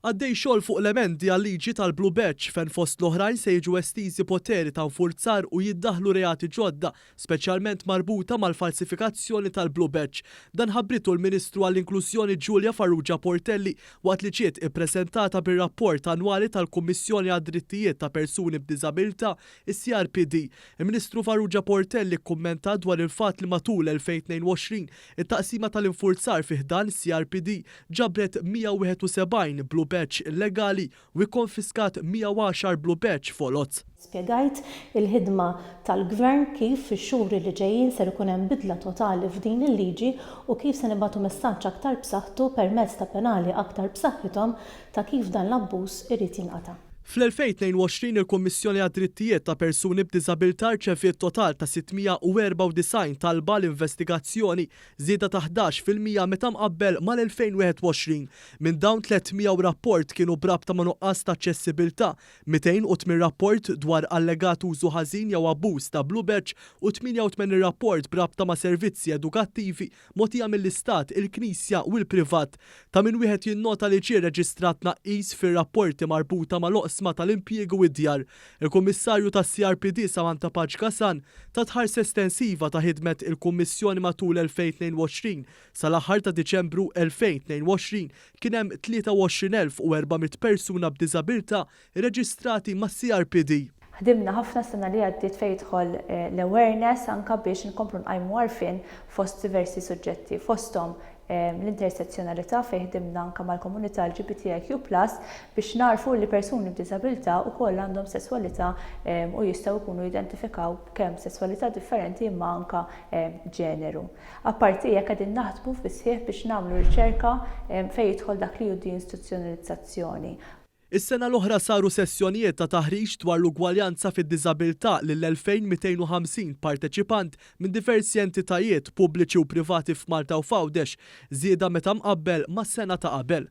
Għaddej xogħol fuq l-emendi għal-liġi tal-Blue Badge fejn fost l-oħrajn se jiġu estiżi poteri ta' nfurzar u jiddaħlu reati ġodda, speċjalment marbuta mal-falsifikazzjoni tal-Blue Badge. Dan ħabbritu l-Ministru għall-Inklużjoni Giulia Farrugia Portelli waqt li ġiet ippreżentata bir-rapport annwali tal-Kummissjoni għad-Drittijiet ta' Persuni b'Diżabilità, is-CRPD. Il-Ministru Farrugia Portelli kkummentat dwar il-fatt li matul 2022 it-taqsima tal-infurzar fih dan CRPD ġabret 171 Blue Badge illegali u konfiskat 110 Blue Badge folot. Spjegajt il-ħidma tal-Gvern kif fix-xhur li ġejjin ser ikun hemm bidla totali f'din il-liġi u kif se nibagħtu messaġġ aktar b'saħħtu permezz ta' penali aktar b'saħħithom ta' kif dan l-abbuż irid jinqata'. Fl-2022 il-Kummissjoni għad-Drittijiet ta' Persuni b'Diżabilità rċeviet total ta' 694 talba l-investigazzjoni, żieda ta' 11% meta mqabbel mal-2021. Minn dawn 300 rapport kienu brabta ma' nuqqas ta' aċċessibilità, 208 rapport dwar allegat użu ħażin jew abbuż ta' Blue Badge u 88 rapport brabta ma' servizzi edukattivi mogħtija mill-Istat, il-Knisja u l-privat. Ta' min wieħed jinnota li ġie reġistrat tnaqqis fir-rapporti marbuta mal tal-impjiegu u d-djar. Il-Kummissarju tas-CRPD Samantha Paġkasan ta' tħares estensiva ta' ħidmet il-Kummissjoni matul 2022 sal-aħħar ta' Diċembru 2022 kien hemm 23,400 persuna b'diżabilità irreġistrati mas-CRPD. Ħdimna ħafna sena li għaddiet fejn jidħol l-awareness anke biex inkomplu nqajmu għarfien fost diversi suġġetti fosthom l-intersezzjonalità fejn ħdimna anke mal-komunità LGBTIQ+ biex narfu li persuni b'diżabilità wkoll għandhom sesswalità u jistgħu jkunu jidentifikaw kemm sesswalità differenti imma anke ġeneru. Apparti hekk qegħdin naħdmu fis-sħiħ biex nagħmlu riċerka fejn jidħol dak li hu deinstituzzjonalizzazzjoni. Is-sena l-oħra saru sessjonijiet ta' taħriġ dwar l-ugwaljanza fid-diżabilità lil 2250 parteċipant minn diversi entitajiet pubbliċi u privati f'Malta u f'Għawdex, żieda meta mqabbel mas-sena ta' qabel.